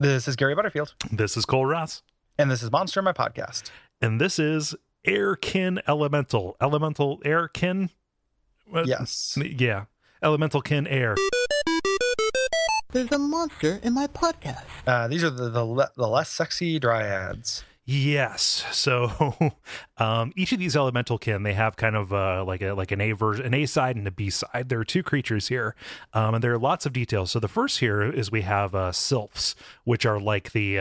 This is Gary Butterfield. This is Cole Ross. And this is Monster, my podcast. And this is Airkin Elemental. Elemental Airkin? Yes. Yeah. Elemental Kin Air. There's a monster in my podcast. These are the less sexy dryads. Yes. So each of these elemental kin, they have kind of like an A version, an A side and a B side. There are two creatures here, and there are lots of details. So the first here is we have sylphs, which are like the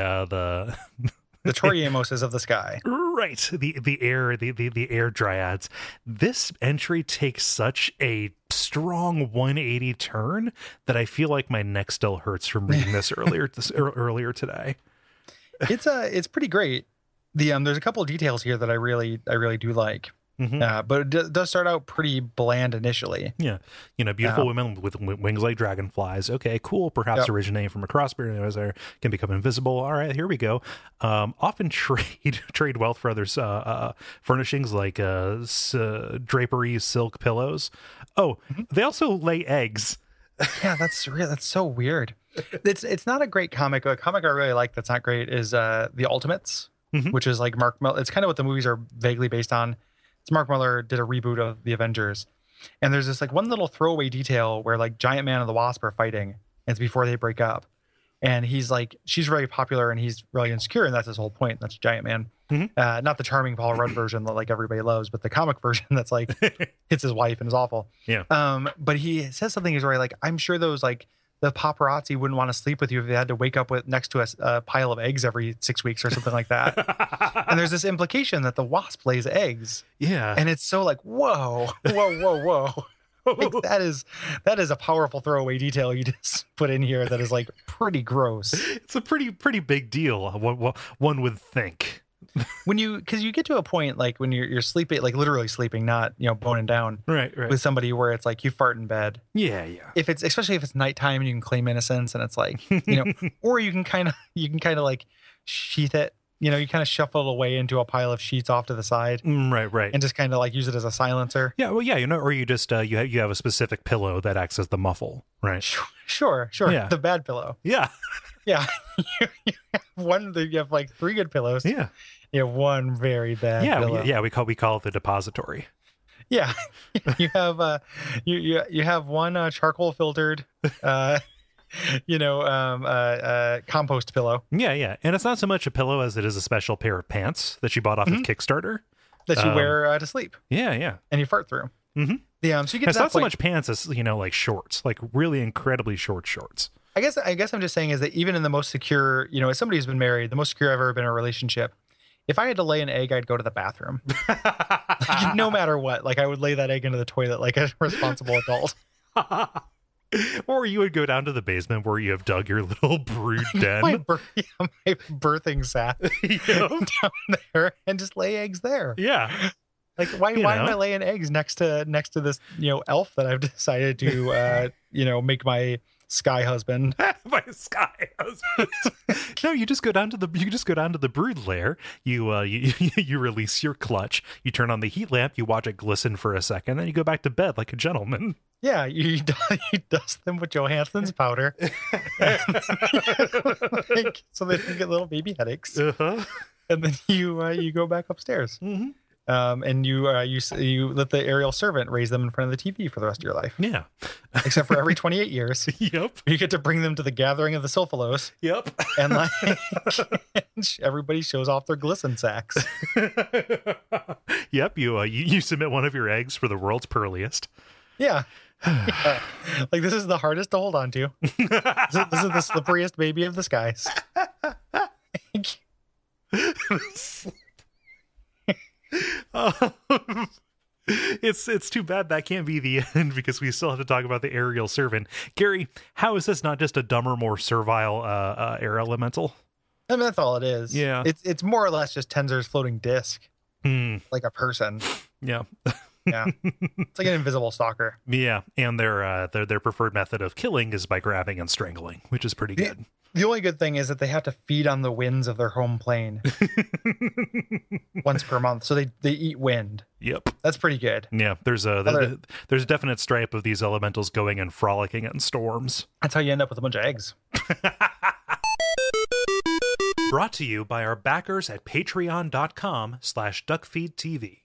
Toriamoses of the sky. Right. The air dryads. This entry takes such a strong 180 turn that I feel like my neck still hurts from reading this earlier today. It's pretty great. There's a couple of details here that I really do like. Mm-hmm. But it does start out pretty bland initially. Yeah. Beautiful women with wings like dragonflies. Okay, cool. Perhaps originating from a crossbeard there can become invisible. All right, here we go. Often trade wealth for others, furnishings like drapery, silk pillows. Oh, They also lay eggs. Yeah, that's so weird. It's not a great comic. A comic I really like that's not great is The Ultimates, which is like Mark Miller. It's kind of what the movies are vaguely based on. Mark Miller did a reboot of the Avengers, and there's this like one little throwaway detail where like Giant Man and the Wasp are fighting, and it's before they break up, and he's like, she's very popular and he's really insecure, and that's his whole point. That's Giant Man. Not the charming Paul Rudd version that like everybody loves, but the comic version that's like hits his wife and is awful. But he says something is right, like, I'm sure those like the paparazzi wouldn't want to sleep with you if they had to wake up with next to a pile of eggs every 6 weeks or something like that. And there's this implication that the wasp lays eggs. Yeah. And it's so like, whoa. Like, that is a powerful throwaway detail you just put in here that is like pretty gross. It's a pretty big deal, one would think. Because you get to a point like when you're sleeping, like literally sleeping, not boning down, right, with somebody where it's like you fart in bed. Yeah. Especially if it's nighttime and you can claim innocence, and it's like or you can kind of like sheath it. You kind of shuffle it away into a pile of sheets off to the side. Right. And just kind of like use it as a silencer. Yeah, well, yeah, or you just you have a specific pillow that acts as the muffle, right? Sure. Yeah. The bad pillow. Yeah. Yeah. You have like 3 good pillows. Yeah. You have one very bad pillow. We call it the depository. Yeah. You have you have one charcoal filtered compost pillow. Yeah. And it's not so much a pillow as it is a special pair of pants that you bought off of Kickstarter. That you wear to sleep. Yeah. And you fart through. So you get it's not so much pants as, like shorts, like really incredibly short shorts. I guess I'm just saying is that even in the most secure, as somebody who's been married, the most secure I've ever been in a relationship, if I had to lay an egg, I'd go to the bathroom. Like, no matter what, like I would lay that egg into the toilet like a responsible adult. Or you would go down to the basement where you have dug your little brood den. my birthing sack down there and just lay eggs there. Yeah. Like why am I laying eggs next to this, elf that I've decided to make my sky husband. My sky husband. No, you just go down to the brood lair. You release your clutch. You turn on the heat lamp. You watch it glisten for a second. Then you go back to bed like a gentleman. Yeah, you dust them with Johansson's powder, so they don't get little baby headaches. And then you go back upstairs. And you let the aerial servant raise them in front of the TV for the rest of your life. Yeah. Except for every 28 years. Yep. You get to bring them to the gathering of the Sylphalos. Yep. And everybody shows off their glisten sacks. Yep. You submit one of your eggs for the world's pearliest. Yeah. Like this is the hardest to hold on to. This is the slipperiest baby of the skies. It's too bad that can't be the end because we still have to talk about the aerial servant. Gary, how is this not just a dumber, more servile air elemental? I mean, that's all it is. Yeah. It's more or less just Tenzer's floating disc. Like a person. Yeah. Yeah. It's like an invisible stalker. Yeah. And their preferred method of killing is by grabbing and strangling, which is pretty good. The only good thing is that they have to feed on the winds of their home plane once per month. So they eat wind. Yep. That's pretty good. Yeah. There's a definite stripe of these elementals going and frolicking in storms. That's how you end up with a bunch of eggs. Brought to you by our backers at patreon.com/duckfeed.tv.